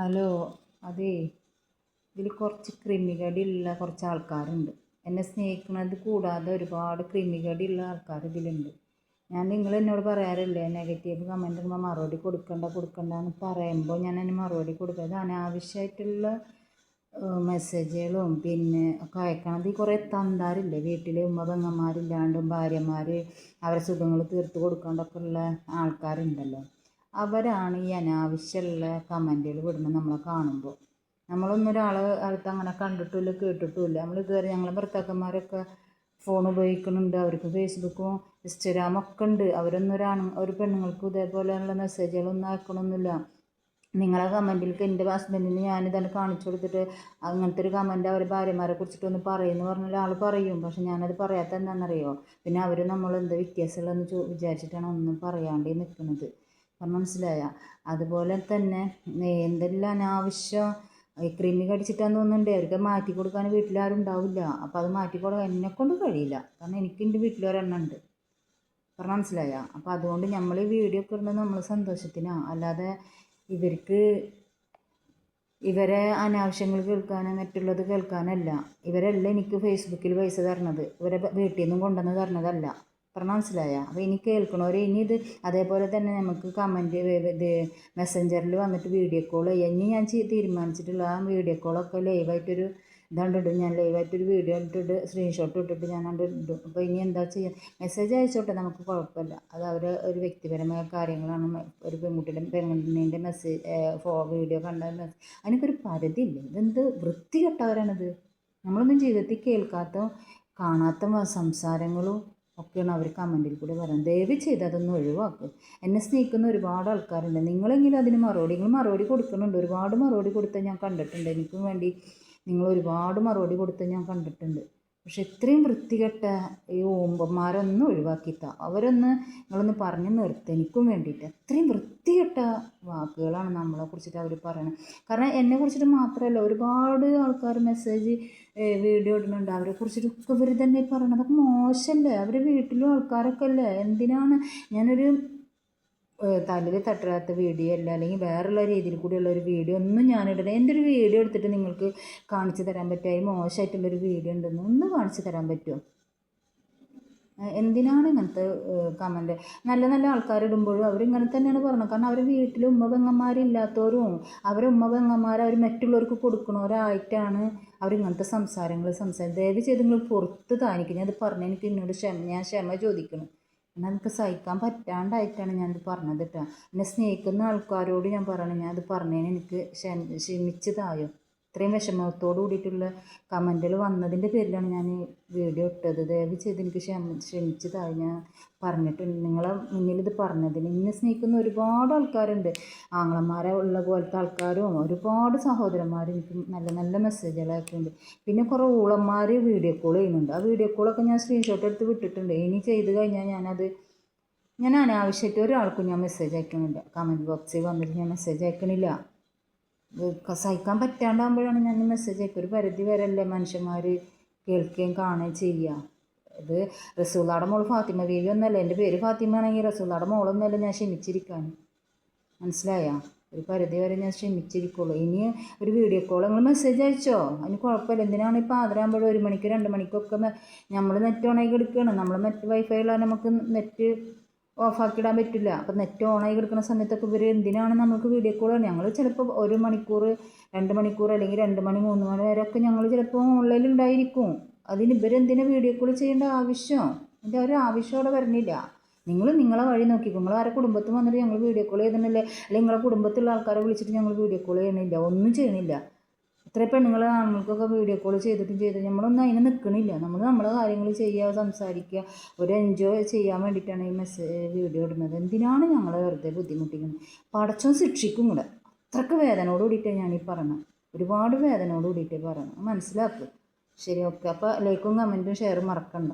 Hello. അതേ, ഇതിൽ കുറച്ച് ക്രിമികടിയുള്ള കുറച്ച് ആൾക്കാരുണ്ട്. എന്നെ സ്നേഹിക്കുന്നത് കൂടാതെ ഒരുപാട് ക്രിമികടിയുള്ള ആൾക്കാർ ഇതിലുണ്ട്. നിങ്ങൾ എന്നോട് പറയാറില്ലേ നെഗറ്റീവ് കമൻ്റ് ഇടുമ്പോൾ മറുപടി കൊടുക്കണ്ട എന്ന് പറയുമ്പോൾ ഞാൻ അതിന് മറുപടി കൊടുക്കുക. അത് അനാവശ്യമായിട്ടുള്ള മെസ്സേജുകളും പിന്നെ ഒക്കെ അയക്കണത് ഈ കുറേ തന്താരില്ലേ, വീട്ടിൽ പെങ്ങന്മാരില്ലാണ്ടും ഭാര്യമാർ അവരെ സുഖങ്ങൾ തീർത്ത് കൊടുക്കാണ്ടൊക്കെ ഉള്ള ആൾക്കാരുണ്ടല്ലോ. അവരാണ് ഈ അനാവശ്യമുള്ള കമൻറ്റുകൾ വിടുന്നത് നമ്മളെ കാണുമ്പോൾ. നമ്മളൊന്നും ഒരാളെ അടുത്ത് അങ്ങനെ കണ്ടിട്ടില്ല കേട്ടിട്ടുമില്ല. നമ്മളിതുവരെ ഞങ്ങളെ ഭർത്താക്കന്മാരൊക്കെ ഫോൺ ഉപയോഗിക്കുന്നുണ്ട്, അവർക്ക് ഫേസ്ബുക്കും ഇൻസ്റ്റഗ്രാമും ഒക്കെ ഉണ്ട്. അവരൊന്നും ഒരു പെണ്ണുങ്ങൾക്കും ഇതേപോലെയുള്ള മെസ്സേജുകളൊന്നും അയക്കണമൊന്നുമില്ല. നിങ്ങളെ കമൻറ്റിലേക്ക് എൻ്റെ ഹസ്ബൻഡിന് ഞാനിതാണ് കാണിച്ചു കൊടുത്തിട്ട് അങ്ങനത്തെ ഒരു കമൻറ്റ് അവർ ഭാര്യമാരെ കുറിച്ചിട്ടൊന്ന് പറയുമെന്ന് പറഞ്ഞാൽ ആൾ പറയും. പക്ഷെ ഞാനത് പറയാത്ത എന്താണെന്നറിയോ, പിന്നെ അവർ നമ്മളെന്ത് വ്യത്യാസമുള്ളതെന്ന് വിചാരിച്ചിട്ടാണ് ഒന്നും പറയാണ്ടേ നിൽക്കുന്നത്. മനസ്സിലായ? അതുപോലെ തന്നെ എന്തെല്ലാം അനാവശ്യം ക്രിമി കടിച്ചിട്ടാന്ന് തോന്നുന്നുണ്ട്. അവർക്ക് മാറ്റി കൊടുക്കാൻ വീട്ടിലാരും ഉണ്ടാവില്ല. അപ്പോൾ അത് മാറ്റി കൊടുക്കാൻ എന്നെക്കൊണ്ട് കഴിയില്ല. കാരണം എനിക്ക് എൻ്റെ വീട്ടിലൊരെണ്ണം ഉണ്ട്. മനസ്സിലായ? അപ്പോൾ അതുകൊണ്ട് നമ്മൾ ഈ വീഡിയോ ഒക്കെ ഇടുന്നത് നമ്മൾ സന്തോഷത്തിനാണ്, അല്ലാതെ ഇവരെ അനാവശ്യങ്ങൾ കേൾക്കാനോ മറ്റുള്ളത് കേൾക്കാനല്ല. ഇവരെല്ലാം എനിക്ക് ഫേസ്ബുക്കിൽ പൈസ തരണത്, ഇവരെ വീട്ടിൽ നിന്നും കൊണ്ടുവന്ന് തരണതല്ല. മനസ്സിലായ? അപ്പോൾ ഇനി കേൾക്കണവർ ഇനി ഇത് അതേപോലെ തന്നെ നമുക്ക് കമൻറ്റ് ഇത് മെസ്സഞ്ചറിൽ വന്നിട്ട് വീഡിയോ കോൾ ചെയ്യാം. ഇനി ഞാൻ തീരുമാനിച്ചിട്ടുള്ള ആ വീഡിയോ കോളൊക്കെ ലൈവായിട്ടൊരു ഇതാണ്ടിടും. ഞാൻ ലൈവായിട്ടൊരു വീഡിയോ ഇട്ടിട്ട് സ്ക്രീൻഷോട്ട് ഇട്ടിട്ട് ഞാൻ ഇടും. അപ്പോൾ ഇനി എന്താ ചെയ്യുക, മെസ്സേജ് അയച്ചോട്ടെ, നമുക്ക് കുഴപ്പമില്ല. അത് അവർ ഒരു വ്യക്തിപരമായ കാര്യങ്ങളാണ്. ഒരു പെണ്ണിൻ്റെ മെസ്സേജ് വീഡിയോ കണ്ട അതിനൊരു പരിധിയില്ല. ഇതെന്ത് വൃത്തികെട്ടവരാണിത്. നമ്മളൊന്നും ജീവിതത്തിൽ കേൾക്കാത്ത കാണാത്ത സംസാരങ്ങളും ഒക്കെയാണ് അവർ കമൻറ്റിൽ കൂടി പറയുന്നത്. ദയവ് ചെയ്ത് അതൊന്നും ഒഴിവാക്കുക. എന്നെ സ്നേഹിക്കുന്ന ഒരുപാട് ആൾക്കാരുണ്ട്. നിങ്ങളെങ്കിലും അതിന് മറുപടി കൊടുക്കുന്നുണ്ട്. ഒരുപാട് മറുപടി കൊടുത്ത് ഞാൻ കണ്ടിട്ടുണ്ട്. എനിക്കും വേണ്ടി നിങ്ങൾ ഒരുപാട് മറുപടി കൊടുത്ത് ഞാൻ കണ്ടിട്ടുണ്ട്. പക്ഷെ ഇത്രയും വൃത്തികെട്ട ഈ ഓമ്പന്മാരൊന്നും ഒഴിവാക്കിത്ത, നിങ്ങളൊന്ന് പറഞ്ഞു നിർത്തുക എനിക്കും വേണ്ടിയിട്ട്. അത്രയും വൃത്തികെട്ട വാക്കുകളാണ് നമ്മളെ കുറിച്ചിട്ട് അവർ പറയുന്നത്. കാരണം എന്നെ കുറിച്ചിട്ട് മാത്രമല്ല, ഒരുപാട് ആൾക്കാർ മെസ്സേജ് വീഡിയോ ഇടുന്നുണ്ട്. അവരെ കുറിച്ചിട്ടൊക്കെ ഇവർ തന്നെ പറയണം. അതൊക്കെ മോശമല്ലേ? അവരുടെ വീട്ടിലും ആൾക്കാരൊക്കെ അല്ലേ. എന്തിനാണ് ഞാനൊരു തലയിൽ തട്ടാത്ത വീഡിയോ അല്ല, അല്ലെങ്കിൽ വേറെയുള്ള രീതിയിൽ കൂടിയുള്ള ഒരു വീഡിയോ ഒന്നും ഞാനിടുന്നത്. എൻ്റെ ഒരു വീഡിയോ എടുത്തിട്ട് നിങ്ങൾക്ക് കാണിച്ചു തരാൻ പറ്റുമോ മോശമായിട്ടുള്ളൊരു വീഡിയോ ഉണ്ടെന്ന് ഒന്ന് കാണിച്ചു തരാൻ പറ്റുമോ? എന്തിനാണ് ഇങ്ങനത്തെ കമൻറ്റ്? നല്ല നല്ല ആൾക്കാരിടുമ്പോഴും അവരിങ്ങനെ തന്നെയാണ് പറയുന്നത്. കാരണം അവർ വീട്ടിൽ പെങ്ങന്മാരില്ലാത്തവരും അവരെ പെങ്ങന്മാർ അവർ മറ്റുള്ളവർക്ക് കൊടുക്കണവരായിട്ടാണ് അവരിങ്ങനത്തെ സംസാരിക്കുന്നത്. ദയവ് ചെയ്ത് നിങ്ങൾ പുറത്ത് താനിക്കും. ഞാനത് പറഞ്ഞ് എന്നോട് ഞാൻ ക്ഷമ ചോദിക്കണം. എന്നാൽ എനിക്ക് സഹിക്കാൻ പറ്റാണ്ടായിട്ടാണ് ഞാനത് പറഞ്ഞത് കേട്ടോ. എന്നെ സ്നേഹിക്കുന്ന ആൾക്കാരോട് ഞാൻ പറയണം, ഞാനത് പറഞ്ഞതിന് എനിക്ക് ക്ഷമിച്ചതായോ. ഇത്രയും വിഷമത്തോട് കൂടിയിട്ടുള്ള കമൻറ്റുകൾ വന്നതിൻ്റെ പേരിലാണ് ഞാൻ വീഡിയോ ഇട്ടത്. ദയവ് ചെയ്ത് എനിക്ക് ക്ഷമിച്ചതായി ഞാൻ പറഞ്ഞിട്ടുണ്ട്. നിങ്ങളെ മുന്നിൽ ഇത് പറഞ്ഞതിന്. എന്നെ സ്നേഹിക്കുന്ന ഒരുപാട് ആൾക്കാരുണ്ട്. ആങ്ങളമാരെ ഉള്ള പോലത്തെ ആൾക്കാരും ഒരുപാട് സഹോദരന്മാർ എനിക്ക് നല്ല നല്ല മെസ്സേജുകളൊക്കെ ഉണ്ട്. പിന്നെ കുറേ ഊളന്മാർ വീഡിയോ കോൾ ചെയ്യുന്നുണ്ട്. ആ വീഡിയോ കോളൊക്കെ ഞാൻ സ്ക്രീൻഷോട്ട് എടുത്ത് വിട്ടിട്ടുണ്ട്. ഇനി ചെയ്ത് കഴിഞ്ഞാൽ ഞാൻ അനാവശ്യമായിട്ട് ഒരാൾക്കും ഞാൻ മെസ്സേജ് അയക്കണില്ല. കമൻറ്റ് ബോക്സിൽ വന്നിട്ട് ഞാൻ മെസ്സേജ് അയക്കണില്ല. സഹിക്കാൻ പറ്റാണ്ടാകുമ്പോഴാണ് ഞാൻ മെസ്സേജ് അയക്കുക. ഒരു പരിധി വരെ അല്ലേ മനുഷ്യന്മാർ കേൾക്കുകയും കാണുകയും ചെയ്യുക. ഇത് റസൂലുള്ളാഹിയുടെ മോൾ ഫാത്തിമ ബീവി ഒന്നല്ല. എൻ്റെ പേര് ഫാത്തിമ ആണെങ്കിൽ റസൂലുള്ളാഹിയുടെ മോളൊന്നുമല്ല. ഞാൻ ക്ഷമിച്ചിരിക്കാൻ. മനസ്സിലായോ? ഒരു പരിധി വരെ ഞാൻ ക്ഷമിച്ചിരിക്കുള്ളൂ. ഇനി ഒരു വീഡിയോ കോൾ നിങ്ങൾ മെസ്സേജ് അയച്ചോ, അതിന് കുഴപ്പമില്ല. എന്തിനാണ് ഇപ്പോൾ ആദരാകുമ്പോൾ 1 മണിക്ക് 2 മണിക്കൊക്കെ നമ്മൾ നെറ്റ് ഓണായി കിടക്കുകയാണ്. നമ്മൾ വൈഫൈ ഉള്ള നമുക്ക് നെറ്റ് ഓഫാക്കിയിടാൻ പറ്റില്ല. അപ്പോൾ നെറ്റ് ഓണായി കിടക്കുന്ന സമയത്തൊക്കെ ഇവർ എന്തിനാണ് നമുക്ക് വീഡിയോ കോൾ? ഞങ്ങൾ ചിലപ്പോൾ 1 മണിക്കൂർ 2 മണിക്കൂർ അല്ലെങ്കിൽ 2 മണി 3 മണി വരെയൊക്കെ ഞങ്ങൾ ചിലപ്പോൾ ഓൺലൈനിൽ ഉണ്ടായിരിക്കും. അതിന് ഇവരെന്തിനാണ് വീഡിയോ കോൾ ചെയ്യേണ്ട ആവശ്യം? എൻ്റെ ഒരു ആവശ്യം അവിടെ വരുന്നില്ല. നിങ്ങൾ നിങ്ങളെ വഴി നോക്കിക്കും. നിങ്ങൾ ആരെ കുടുംബത്തിൽ വന്നിട്ട് ഞങ്ങൾ വീഡിയോ കോൾ ചെയ്യുന്നില്ലേ, അല്ലെങ്കിൽ നിങ്ങളെ കുടുംബത്തിലുള്ള ആൾക്കാരെ വിളിച്ചിട്ട് ഞങ്ങൾ വീഡിയോ കോൾ ചെയ്യണില്ല, ഒന്നും ചെയ്യണില്ല. ഇത്ര പെണ്ണുങ്ങൾ ആണുങ്ങൾക്കൊക്കെ വീഡിയോ കോൾ ചെയ്തിട്ട് നമ്മളൊന്നും അതിന് നിൽക്കണില്ല. നമ്മൾ നമ്മളെ കാര്യങ്ങൾ ചെയ്യുക, സംസാരിക്കുക, ഒരു എൻജോയ് ചെയ്യാൻ വേണ്ടിയിട്ടാണ് ഈ വീഡിയോ ഇടുന്നത്. എന്തിനാണ് ഞങ്ങളെ വെറുതെ ബുദ്ധിമുട്ടിക്കുന്നത്? പടച്ചോൻ ശിക്ഷിക്കും കൂടെ. അത്രയ്ക്ക് വേദനയോട് കൂടിയിട്ടാണ് ഞാനീ പറയണം. ഒരുപാട് വേദനയോട് കൂടിയിട്ടേ പറയണം. മനസ്സിലാക്കുക. ശരി, ഓക്കെ. അപ്പോൾ ലൈക്കും കമൻറ്റും ഷെയറും മറക്കണ്ട.